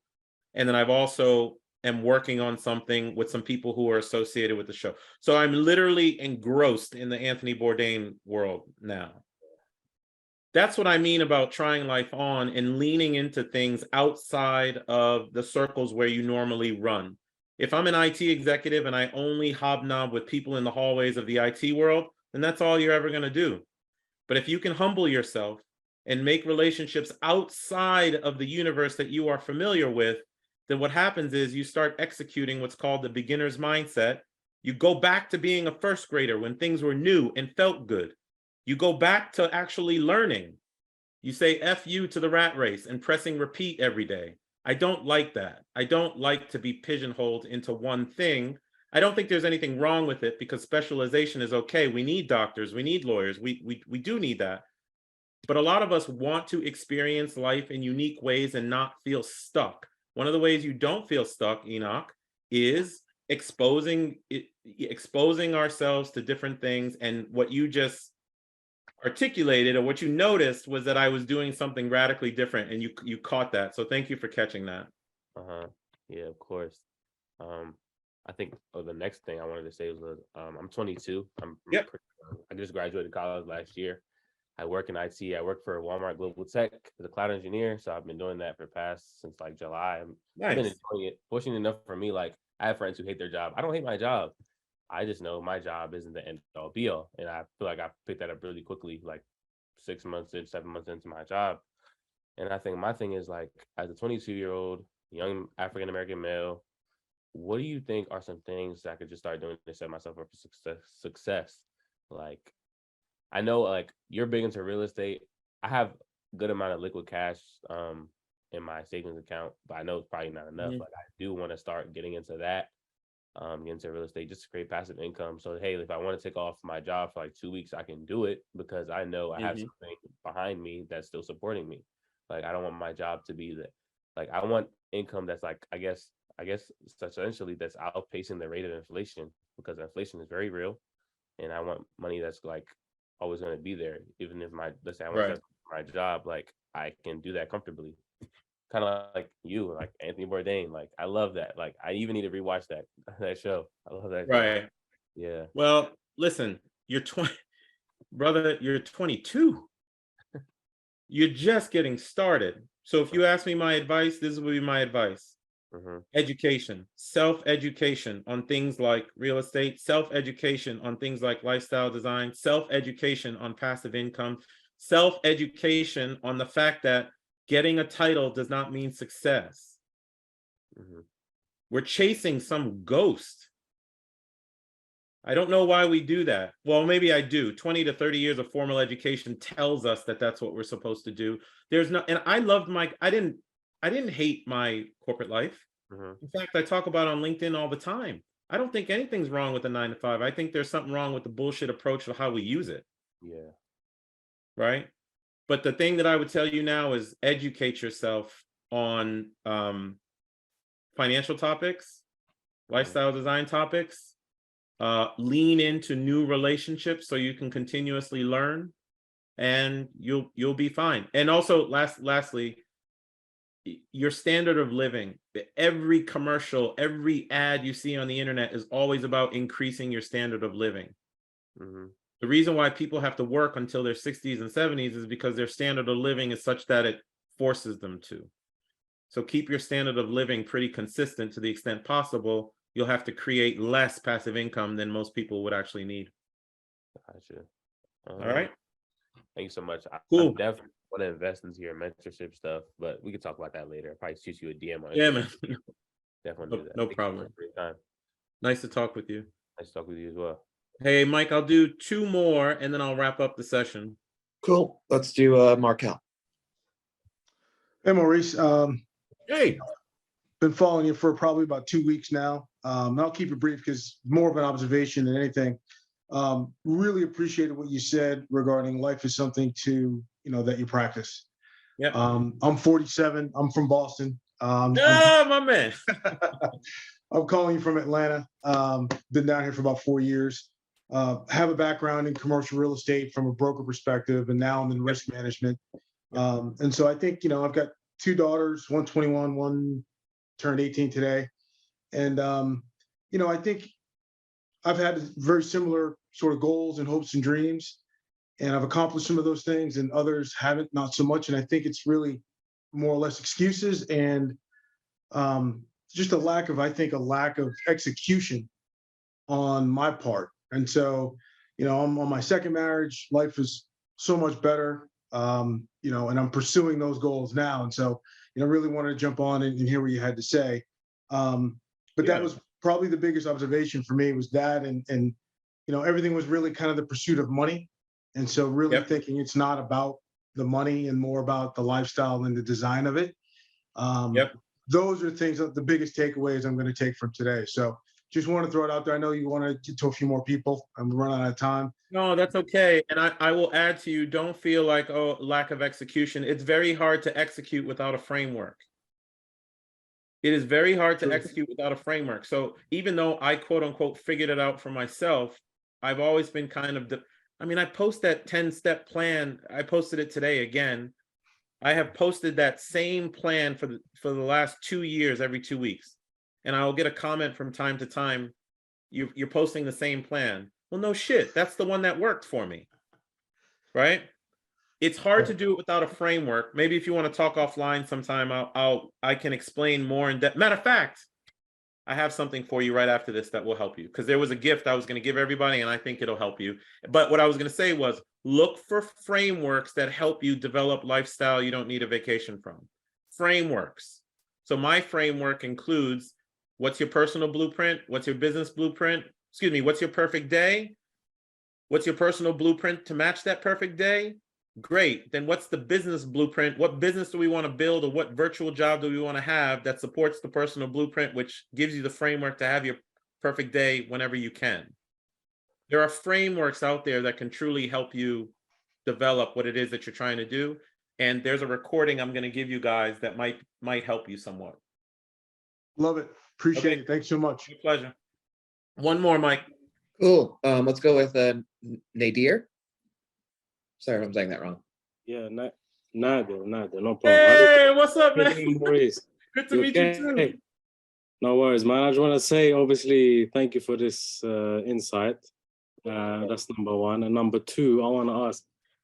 And then I've also am working on something with some people who are associated with the show. So I'm literally engrossed in the Anthony Bourdain world now. That's what I mean about trying life on and leaning into things outside of the circles where you normally run. If I'm an IT executive and I only hobnob with people in the hallways of the IT world, then that's all you're ever going to do. But if you can humble yourself and make relationships outside of the universe that you are familiar with, then what happens is you start executing what's called the beginner's mindset. You go back to being a first grader when things were new and felt good. You go back to actually learning. You say F you to the rat race and pressing repeat every day. I don't like that. I don't like to be pigeonholed into one thing. I don't think there's anything wrong with it because specialization is okay. We need doctors, we need lawyers, we do need that. But a lot of us want to experience life in unique ways and not feel stuck. One of the ways you don't feel stuck, Enoch, is exposing ourselves to different things. And what you just articulated, or what you noticed, was that I was doing something radically different, and you caught that. So thank you for catching that. Yeah, of course. I think the next thing I wanted to say was I'm 22. Yep. I just graduated college last year. I work in IT. I work for Walmart Global Tech as a cloud engineer. So I've been doing that since like July. I've been enjoying it. Fortunate enough for me, like I have friends who hate their job. I don't hate my job. I just know my job isn't the end all be all. And I feel like I picked that up really quickly, like 7 months into my job. And I think my thing is, like, as a 22-year-old young African-American male, what do you think are some things that I could just start doing to set myself up for success? Like, I know, like, you're big into real estate. I have a good amount of liquid cash in my savings account, but I know it's probably not enough. Like, I do want to start getting into that. Get into real estate just to create passive income. So hey, if I want to take off my job for like 2 weeks, I can do it because I know I have something behind me that's still supporting me. Like, I don't want my job to be that. Like, I want income that's like, I guess essentially that's outpacing the rate of inflation, because inflation is very real, and I want money that's like always going to be there, even if let's say I want to my job, like I can do that comfortably. Kind of like you, like Anthony Bourdain. Like, I love that. Like, I even need to rewatch that show. I love that. Right. Show. Yeah. Well, listen, you're 20, brother, you're 22. You're just getting started. So if you ask me my advice, this would be my advice. Education, self-education on things like real estate, self-education on things like lifestyle design, self-education on passive income, self-education on the fact that getting a title does not mean success. We're chasing some ghost. I don't know why we do that. Well, maybe I do. 20 to 30 years of formal education tells us that that's what we're supposed to do. And I loved I didn't hate my corporate life. In fact, I talk about on LinkedIn all the time. I don't think anything's wrong with the 9 to 5. I think there's something wrong with the bullshit approach of how we use it. Yeah. Right. But the thing that I would tell you now is educate yourself on financial topics, lifestyle design topics, lean into new relationships so you can continuously learn, and you'll be fine. And also lastly, your standard of living. Every commercial, every ad you see on the internet is always about increasing your standard of living. The reason why people have to work until their 60s and 70s is because their standard of living is such that it forces them to. So keep your standard of living pretty consistent to the extent possible. You'll have to create less passive income than most people would actually need. Gotcha. All right. Thank you so much. Cool. I definitely want to invest into your mentorship stuff, but we can talk about that later. I'll probably shoot you a DM on it. Yeah, man. Definitely do that. No problem. Nice to talk with you. Nice to talk with you as well. Hey, Mike, I'll do 2 more and then I'll wrap up the session. Cool. Let's do Markel. Hey, Maurice. Hey. Been following you for probably about 2 weeks now. And I'll keep it brief because more of an observation than anything. Really appreciated what you said regarding life is something that you practice. Yeah. I'm 47. I'm from Boston. My man. I'm calling you from Atlanta. Been down here for about 4 years. Have a background in commercial real estate from a broker perspective, and now I'm in risk management. And so I think, I've got 2 daughters, one 21, one turned 18 today. And, I think I've had very similar sort of goals and hopes and dreams, and I've accomplished some of those things, and others haven't, not so much. And I think it's really more or less excuses and just a lack of execution on my part. And so, I'm on my second marriage. Life is so much better, and I'm pursuing those goals now. And so, really wanted to jump on and hear what you had to say. But that was probably the biggest observation for me, was that, and everything was really kind of the pursuit of money. And so really thinking it's not about the money and more about the lifestyle and the design of it. Those are things that the biggest takeaways I'm going to take from today. So just want to throw it out there. I know you want to get to a few more people. I'm running out of time. No, that's okay. And I will add to you, don't feel like, oh, lack of execution. It's very hard to execute without a framework. It is very hard to execute without a framework. So even though I quote unquote figured it out for myself, I've always been kind of, I post that 10-step plan. I posted it today again. I have posted that same plan for the last 2 years, every 2 weeks. And I will get a comment from time to time, you're posting the same plan. Well, no shit, that's the one that worked for me, right? It's hard to do it without a framework. Maybe if you want to talk offline sometime, I can explain more in depth. Matter of fact, I have something for you right after this that will help you, because there was a gift I was going to give everybody, and I think it'll help you. But what I was going to say was, look for frameworks that help you develop lifestyle you don't need a vacation from. Frameworks. So my framework includes, what's your personal blueprint? What's your business blueprint? Excuse me, what's your perfect day? What's your personal blueprint to match that perfect day? Great. Then what's the business blueprint? What business do we want to build, or what virtual job do we want to have that supports the personal blueprint, which gives you the framework to have your perfect day whenever you can? There are frameworks out there that can truly help you develop what it is that you're trying to do. And there's a recording I'm going to give you guys that might help you somewhat. Love it. Appreciate it. Thanks so much. My pleasure. One more, Mike. Cool. Let's go with Nadir. Sorry if I'm saying that wrong. Yeah, Nadir, no problem. Hey, what's up, Good man? day, Maurice. Good to meet you too. No worries, man. I just want to say, obviously, thank you for this insight. That's number one. And number two, I want to ask,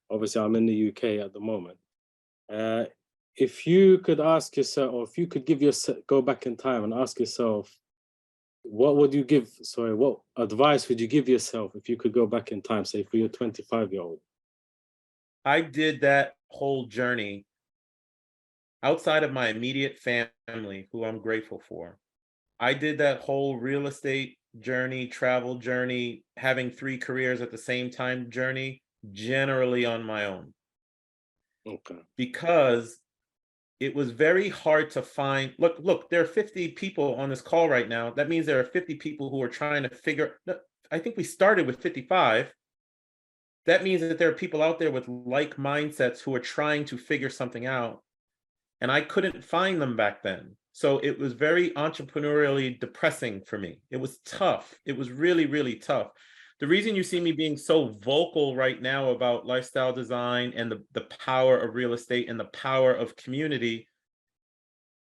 obviously, I'm in the UK at the moment. If you could ask yourself, or if you could go back in time and ask yourself, what advice would you give yourself if you could go back in time, say for your 25-year-old? I did that whole journey outside of my immediate family, who I'm grateful for. I did that whole real estate journey, travel journey, having 3 careers at the same time journey, generally on my own. Okay. Because it was very hard to find, look, there are 50 people on this call right now. That means there are 50 people who are trying to figure, I think we started with 55. That means that there are people out there with like mindsets who are trying to figure something out. And I couldn't find them back then. So it was very entrepreneurially depressing for me. It was tough. It was really, really tough. The reason you see me being so vocal right now about lifestyle design and the power of real estate and the power of community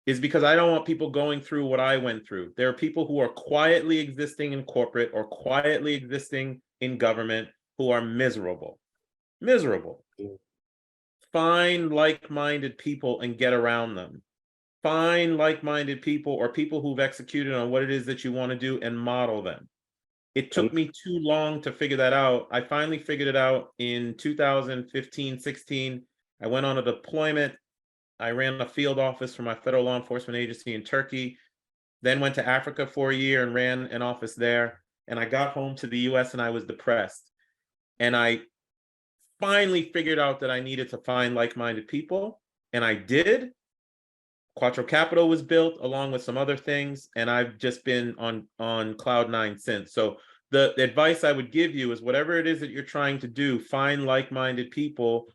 is because I don't want people going through what I went through. There are people who are quietly existing in corporate or quietly existing in government who are miserable. Find like-minded people and get around them. Find like-minded people or people who've executed on what it is that you want to do and model them. It took me too long to figure that out. I finally figured it out in 2015, 16. I went on a deployment. I ran a field office for my federal law enforcement agency in Turkey, then went to Africa for a year and ran an office there. And I got home to the US and I was depressed. And I finally figured out that I needed to find like-minded people, and I did. Quattro Capital was built along with some other things, and I've just been on cloud 9 since. So the advice I would give you is, whatever it is that you're trying to do, find like-minded people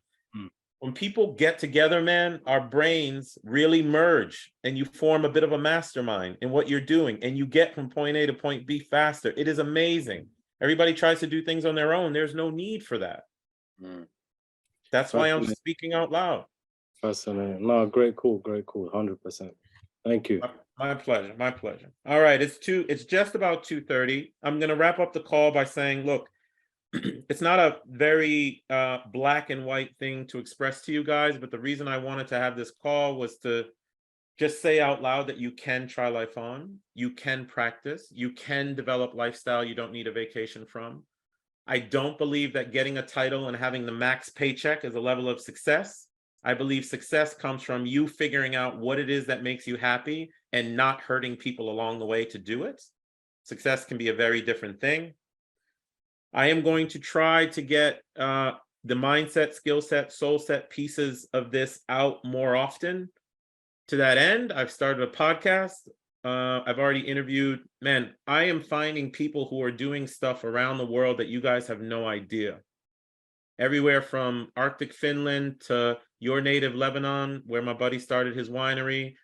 when people get together, man, our brains really merge and you form a bit of a mastermind in what you're doing and you get from point A to point B faster. It is amazing. Everybody tries to do things on their own. There's no need for that. That's why I'm speaking out loud. Fascinating. No, great call, 100%. Thank you. My pleasure, my pleasure. All right, it's just about 2:30. I'm gonna wrap up the call by saying, look, it's not a very black and white thing to express to you guys, but the reason I wanted to have this call was to just say out loud that you can try life on, you can practice, you can develop lifestyle you don't need a vacation from. I don't believe that getting a title and having the max paycheck is a level of success. I believe success comes from you figuring out what it is that makes you happy and not hurting people along the way to do it. Success can be a very different thing. I am going to try to get the mindset, skill set, soul set pieces of this out more often. To that end, I've started a podcast. I've already interviewed, man, I am finding people who are doing stuff around the world that you guys have no idea. Everywhere from Arctic Finland to your native Lebanon, where my buddy started his winery,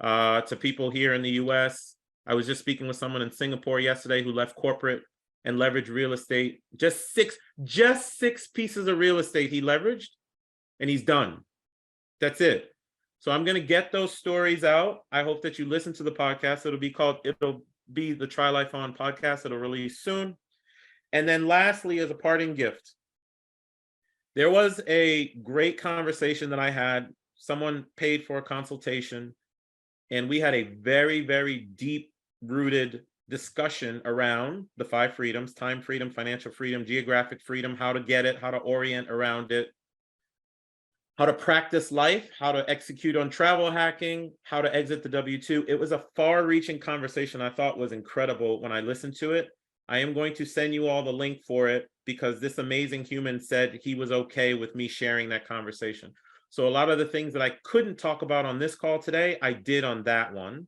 to people here in the US. I was just speaking with someone in Singapore yesterday who left corporate and leveraged real estate. Just six pieces of real estate he leveraged, and he's done. That's it. So I'm going to get those stories out. I hope that you listen to the podcast. It'll be the Try Life On podcast. It'll release soon. And then lastly, as a parting gift, there was a great conversation that I had. Someone paid for a consultation, and we had a very, very deep-rooted discussion around the 5 freedoms: time freedom, financial freedom, geographic freedom, how to get it, how to orient around it, how to practice life, how to execute on travel hacking, how to exit the W-2. It was a far-reaching conversation I thought was incredible when I listened to it. I am going to send you all the link for it because this amazing human said he was okay with me sharing that conversation. So a lot of the things that I couldn't talk about on this call today, I did on that one.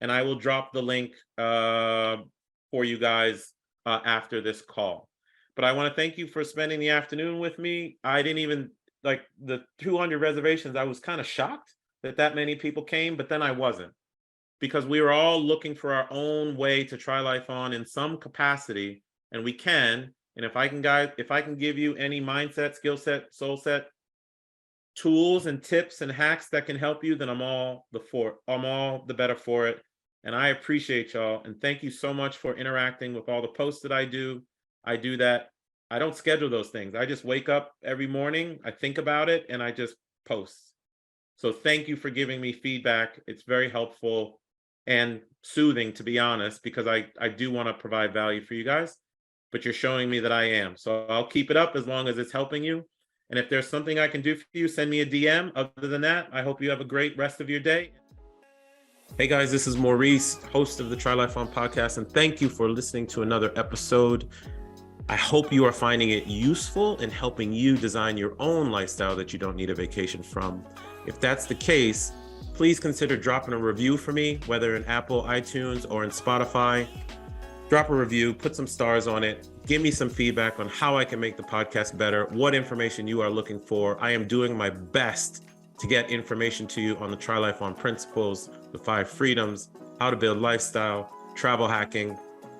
And I will drop the link for you guys after this call. But I want to thank you for spending the afternoon with me. I didn't even, like the 200 reservations, I was kind of shocked that many people came, but then I wasn't. Because we were all looking for our own way to try life on in some capacity, and we can. And if I can give you any mindset, skill set, soul set, tools and tips and hacks that can help you, then I'm all the better for it. And I appreciate y'all. And thank you so much for interacting with all the posts that I do. I do that. I don't schedule those things. I just wake up every morning, I think about it, and I just post. So thank you for giving me feedback. It's very helpful and soothing, to be honest, because I do want to provide value for you guys, but you're showing me that I am. So I'll keep it up as long as it's helping you. And if there's something I can do for you, send me a DM. Other than that, I hope you have a great rest of your day. Hey guys, this is Maurice, host of the Try Life On podcast, and thank you for listening to another episode. I hope you are finding it useful in helping you design your own lifestyle that you don't need a vacation from. If that's the case, please consider dropping a review for me, whether in Apple, iTunes, or in Spotify. Drop a review, put some stars on it, give me some feedback on how I can make the podcast better, what information you are looking for. I am doing my best to get information to you on the Try Life On principles, the 5 freedoms, how to build lifestyle, travel hacking,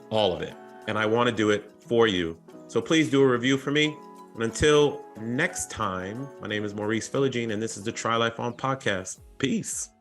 all of it. And I want to do it for you. So please do a review for me. And until next time, my name is Maurice Philogene, and this is the Try Life On podcast. Peace.